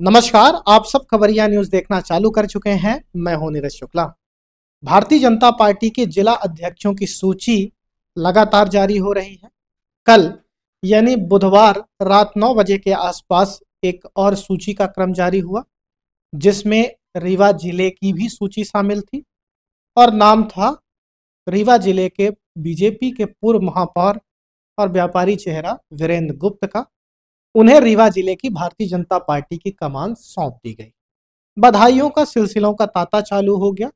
नमस्कार, आप सब खबरिया न्यूज देखना चालू कर चुके हैं। मैं हूं नीरज शुक्ला। भारतीय जनता पार्टी के जिला अध्यक्षों की सूची लगातार जारी हो रही है। कल यानी बुधवार रात 9 बजे के आसपास एक और सूची का क्रम जारी हुआ, जिसमें रीवा जिले की भी सूची शामिल थी और नाम था रीवा जिले के बीजेपी के पूर्व महापौर और व्यापारी चेहरा वीरेंद्र गुप्त का। उन्हें रीवा जिले की भारतीय जनता पार्टी की कमान सौंप दी गई। बधाइयों का सिलसिलों का तांता चालू हो गया।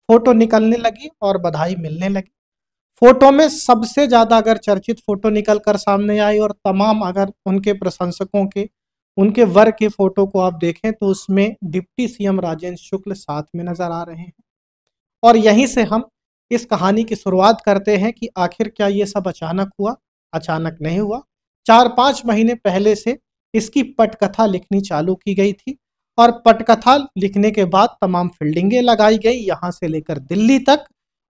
फोटो निकलने लगी और बधाई मिलने लगी। फोटो में सबसे ज्यादा अगर चर्चित फोटो निकल कर सामने आई और तमाम अगर उनके प्रशंसकों के उनके वर्ग के फोटो को आप देखें तो उसमें डिप्टी सीएम राजेंद्र शुक्ल साथ में नजर आ रहे हैं। और यहीं से हम इस कहानी की शुरुआत करते हैं कि आखिर क्या ये सब अचानक हुआ। अचानक नहीं हुआ। 4-5 महीने पहले से इसकी पटकथा लिखनी चालू की गई थी और पटकथा लिखने के बाद तमाम फील्डिंगें लगाई गई यहाँ से लेकर दिल्ली तक।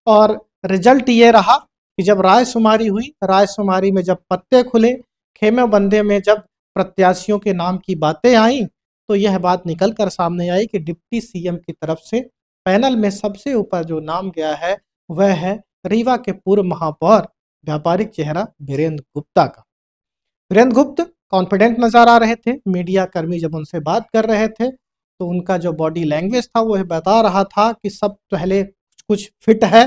और रिजल्ट ये रहा कि जब रायशुमारी हुई, रायशुमारी में जब पत्ते खुले, खेमे बंदे में जब प्रत्याशियों के नाम की बातें आई, तो यह बात निकल कर सामने आई कि डिप्टी सीएम की तरफ से पैनल में सबसे ऊपर जो नाम गया है वह है रीवा के पूर्व महापौर व्यापारिक चेहरा वीरेंद्र गुप्ता का। वीरेंद्र गुप्त कॉन्फिडेंट नजर आ रहे थे। मीडिया कर्मी जब उनसे बात कर रहे थे तो उनका जो बॉडी लैंग्वेज था वो बता रहा था कि सब पहले कुछ फिट है,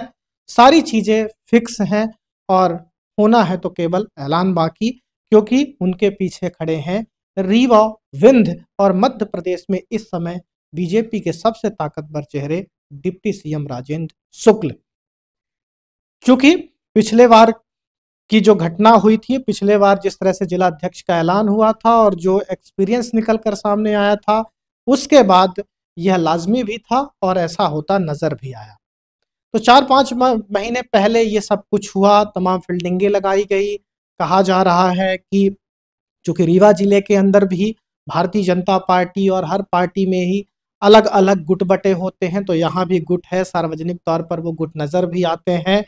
सारी चीजें फिक्स हैं और होना है तो केवल ऐलान बाकी, क्योंकि उनके पीछे खड़े हैं रीवा, विंध्य और मध्य प्रदेश में इस समय बीजेपी के सबसे ताकतवर चेहरे डिप्टी सीएम राजेंद्र शुक्ल। क्योंकि पिछले बार की जो घटना हुई थी, पिछले बार जिस तरह से जिला अध्यक्ष का ऐलान हुआ था और जो एक्सपीरियंस निकल कर सामने आया था, उसके बाद यह लाजमी भी था और ऐसा होता नजर भी आया। तो 4-5 महीने पहले ये सब कुछ हुआ, तमाम फील्डिंगें लगाई गई। कहा जा रहा है कि चूंकि रीवा जिले के अंदर भी भारतीय जनता पार्टी और हर पार्टी में ही अलग अलग गुट बटे होते हैं, तो यहाँ भी गुट है, सार्वजनिक तौर पर वो गुट नजर भी आते हैं।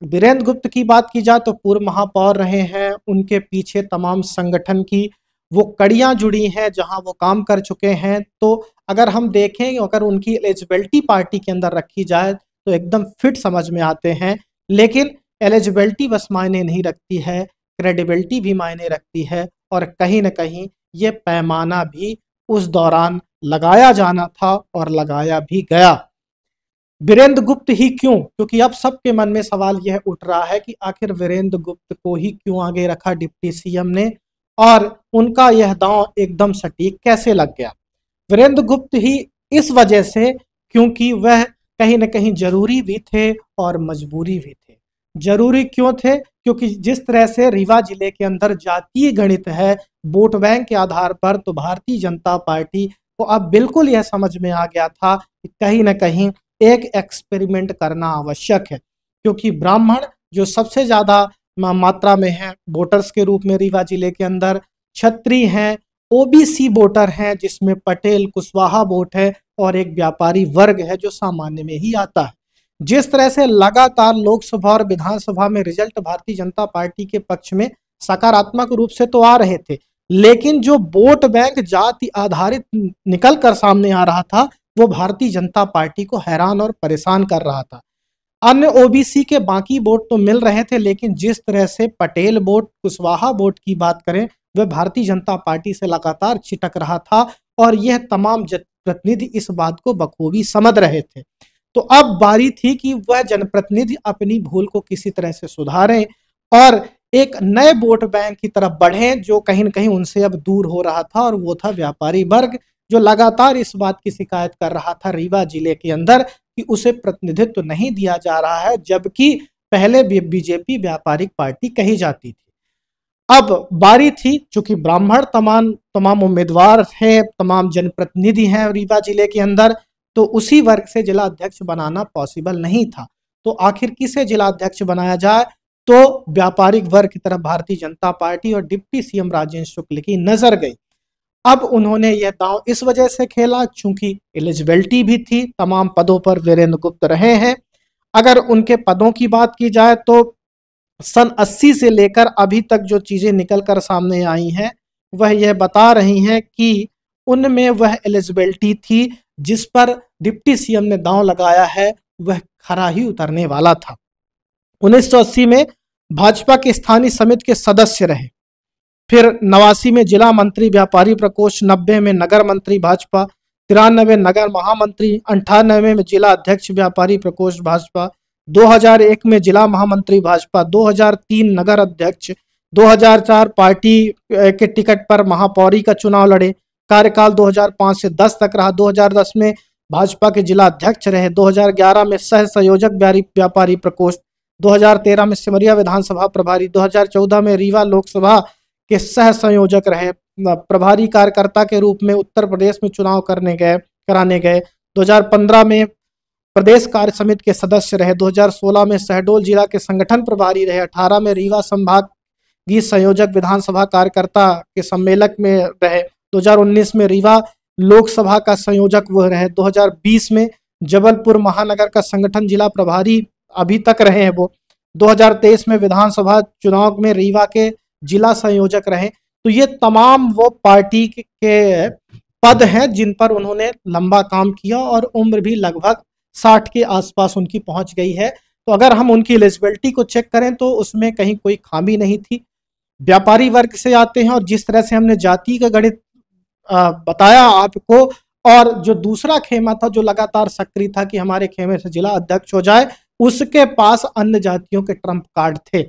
वीरेंद्र गुप्त की बात की जाए तो पूर्व महापौर रहे हैं, उनके पीछे तमाम संगठन की वो कड़ियां जुड़ी हैं जहां वो काम कर चुके हैं। तो अगर हम देखें, अगर उनकी एलिजिबिलिटी पार्टी के अंदर रखी जाए तो एकदम फिट समझ में आते हैं। लेकिन एलिजिबिलिटी बस मायने नहीं रखती है, क्रेडिबिलिटी भी मायने रखती है और कहीं ना कहीं ये पैमाना भी उस दौरान लगाया जाना था और लगाया भी गया। वीरेंद्र गुप्त ही क्यों? क्योंकि अब सबके मन में सवाल यह उठ रहा है कि आखिर वीरेंद्र गुप्त को ही क्यों आगे रखा डिप्टी सीएम ने और उनका यह दांव एकदम सटीक कैसे लग गया। वीरेंद्र गुप्त ही इस वजह से क्योंकि वह कहीं ना कहीं जरूरी भी थे और मजबूरी भी थे। जरूरी क्यों थे? क्योंकि जिस तरह से रीवा जिले के अंदर जातीय गणित है वोट बैंक के आधार पर, तो भारतीय जनता पार्टी को अब बिल्कुल यह समझ में आ गया था कि कहीं ना कहीं एक एक्सपेरिमेंट करना आवश्यक है। क्योंकि ब्राह्मण जो सबसे ज्यादा मात्रा में है वोटर्स के रूप में रीवा जिले के अंदर, क्षत्रिय हैं, ओबीसी वोटर हैं जिसमें पटेल कुशवाहा वोट है और एक व्यापारी वर्ग है जो सामान्य में ही आता है। जिस तरह से लगातार लोकसभा और विधानसभा में रिजल्ट भारतीय जनता पार्टी के पक्ष में सकारात्मक रूप से तो आ रहे थे, लेकिन जो वोट बैंक जाति आधारित निकल कर सामने आ रहा था वो भारतीय जनता पार्टी को हैरान और परेशान कर रहा था। अन्य ओबीसी के बाकी वोट तो मिल रहे थे, लेकिन जिस तरह से पटेल वोट, कुशवाहा वोट की बात करें, वह भारतीय जनता पार्टी से लगातार छिटक रहा था और यह तमाम जनप्रतिनिधि इस बात को बखूबी समझ रहे थे। तो अब बारी थी कि वह जनप्रतिनिधि अपनी भूल को किसी तरह से सुधारें और एक नए वोट बैंक की तरफ बढ़ें जो कहीं न कहीं उनसे अब दूर हो रहा था, और वो था व्यापारी वर्ग, जो लगातार इस बात की शिकायत कर रहा था रीवा जिले के अंदर कि उसे प्रतिनिधित्व नहीं दिया जा रहा है, जबकि पहले बीजेपी व्यापारिक पार्टी कही जाती थी। अब बारी थी, चूंकि ब्राह्मण तमाम उम्मीदवार थे, तमाम जनप्रतिनिधि हैं रीवा जिले के अंदर, तो उसी वर्ग से जिला अध्यक्ष बनाना पॉसिबल नहीं था। तो आखिर किसे जिला अध्यक्ष बनाया जाए? तो व्यापारिक वर्ग की तरफ भारतीय जनता पार्टी और डिप्टी सीएम राजेंद्र शुक्ल की नजर गई। अब उन्होंने यह दांव इस वजह से खेला चूंकि एलिजिबिलिटी भी थी, तमाम पदों पर वीरेंद्र गुप्त रहे हैं। अगर उनके पदों की बात की जाए तो सन 80 से लेकर अभी तक जो चीजें निकल कर सामने आई हैं वह यह बता रही हैं कि उनमें वह एलिजिबिलिटी थी जिस पर डिप्टी सीएम ने दांव लगाया है वह खरा ही उतरने वाला था। 1980 में भाजपा के स्थानीय समिति के सदस्य रहे, फिर 89 में जिला मंत्री व्यापारी प्रकोष्ठ, 90 में नगर मंत्री भाजपा, 93 नगर महामंत्री, 98 में जिला अध्यक्ष व्यापारी प्रकोष्ठ भाजपा, 2001 में जिला महामंत्री भाजपा, 2003 नगर अध्यक्ष, 2004 पार्टी के टिकट पर महापौरी का चुनाव लड़े, कार्यकाल 2005 से 10 तक रहा, 2010 में भाजपा के जिला अध्यक्ष रहे, 2011 में सह संयोजक व्यापारी प्रकोष्ठ, 2013 में सिमरिया विधानसभा प्रभारी, 2014 में रीवा लोकसभा के सह संयोजक रहे, प्रभारी कार्यकर्ता के रूप में उत्तर प्रदेश में चुनाव कराने गए, 2015 में प्रदेश कार्य समिति के सदस्य रहे, 2016 में शहडोल जिला के संगठन प्रभारी रहे, 18 में रीवा संभागीय संयोजक विधानसभा कार्यकर्ता के सम्मेलक में रहे, 2019 में रीवा लोकसभा का संयोजक वह रहे, 2020 में जबलपुर महानगर का संगठन जिला प्रभारी अभी तक रहे हैं वो, 2023 में विधानसभा चुनाव में रीवा के जिला संयोजक रहे। तो ये तमाम वो पार्टी के पद हैं जिन पर उन्होंने लंबा काम किया और उम्र भी लगभग 60 के आसपास उनकी पहुंच गई है। तो अगर हम उनकी एलिजिबिलिटी को चेक करें तो उसमें कहीं कोई खामी नहीं थी। व्यापारी वर्ग से आते हैं और जिस तरह से हमने जाति का गणित बताया आपको, और जो दूसरा खेमा था जो लगातार सक्रिय था कि हमारे खेमे से जिला अध्यक्ष हो जाए, उसके पास अन्य जातियों के ट्रम्प कार्ड थे।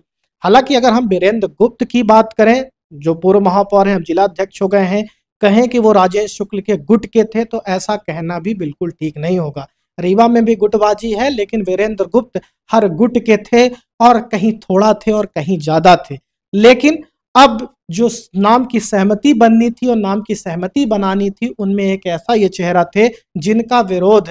हालांकि अगर हम वीरेंद्र गुप्त की बात करें जो पूर्व महापौर हैं, अब जिला अध्यक्ष हो गए हैं, कहें कि वो राजेश शुक्ल के गुट के थे तो ऐसा कहना भी बिल्कुल ठीक नहीं होगा। रीवा में भी गुटबाजी है, लेकिन वीरेंद्र गुप्त हर गुट के थे और कहीं थोड़ा थे और कहीं ज्यादा थे। लेकिन अब जो नाम की सहमति बननी थी और नाम की सहमति बनानी थी, उनमें एक ऐसा ये चेहरा थे जिनका विरोध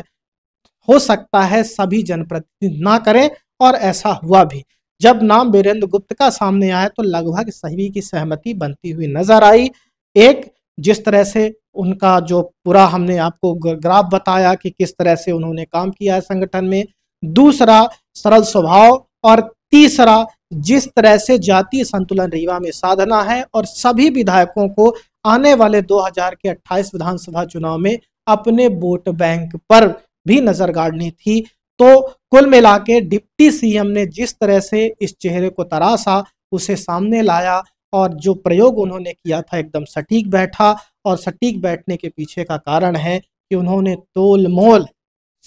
हो सकता है सभी जनप्रतिनिधि ना करें, और ऐसा हुआ भी। जब नाम वीरेंद्र गुप्त का सामने आया तो लगभग सभी की सहमति बनती हुई नजर आई। एक, जिस तरह से उनका जो पूरा हमने आपको ग्राफ बताया कि किस तरह से उन्होंने काम किया है संगठन में, दूसरा सरल स्वभाव, और तीसरा जिस तरह से जातीय संतुलन रीवा में साधना है, और सभी विधायकों को आने वाले 2028 विधानसभा चुनाव में अपने वोट बैंक पर भी नजर गाड़नी थी। तो कुल मिला के डिप्टी सीएम ने जिस तरह से इस चेहरे को तराशा, उसे सामने लाया, और जो प्रयोग उन्होंने किया था एकदम सटीक बैठा। और सटीक बैठने के पीछे का कारण है कि उन्होंने तोल मोल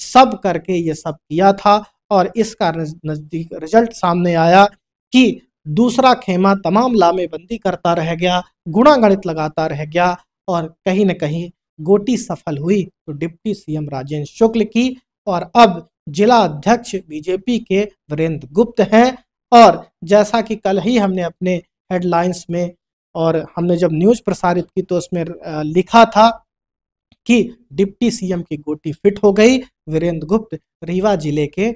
सब करके ये सब किया था, और इसका नजदीक रिजल्ट सामने आया कि दूसरा खेमा तमाम लामेबंदी करता रह गया, गुणागणित लगाता रह गया, और कहीं न कहीं गोटी सफल हुई तो डिप्टी सीएम राजेश शुक्ल की, और अब जिला अध्यक्ष बीजेपी के वीरेंद्र गुप्त हैं। और जैसा कि कल ही हमने अपने हेडलाइंस में और हमने जब न्यूज़ प्रसारित की तो उसमें लिखा था कि डिप्टी सीएम की गोटी फिट हो गई, वीरेंद्र गुप्त रीवा जिले के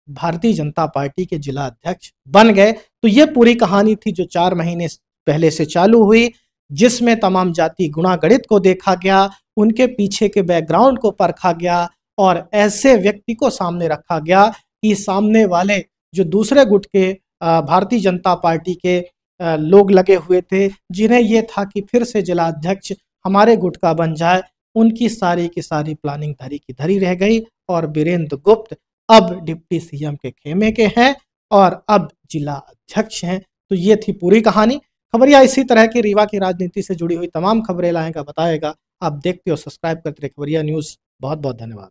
भारतीय जनता पार्टी के जिला अध्यक्ष बन गए। तो ये पूरी कहानी थी जो 4 महीने पहले से चालू हुई, जिसमें तमाम जाति गुणागणित को देखा गया, उनके पीछे के बैकग्राउंड को परखा गया, और ऐसे व्यक्ति को सामने रखा गया कि सामने वाले जो दूसरे गुट के भारतीय जनता पार्टी के लोग लगे हुए थे, जिन्हें ये था कि फिर से जिला अध्यक्ष हमारे गुट का बन जाए, उनकी सारी की सारी प्लानिंग धरी की धरी रह गई। और वीरेंद्र गुप्त अब डिप्टी सीएम के खेमे के हैं और अब जिला अध्यक्ष हैं। तो ये थी पूरी कहानी। खबरिया इसी तरह की रीवा की राजनीति से जुड़ी हुई तमाम खबरें लाएगा, बताएगा। आप देखते हो, सब्सक्राइब करते रहिए खबरिया न्यूज़। बहुत बहुत धन्यवाद।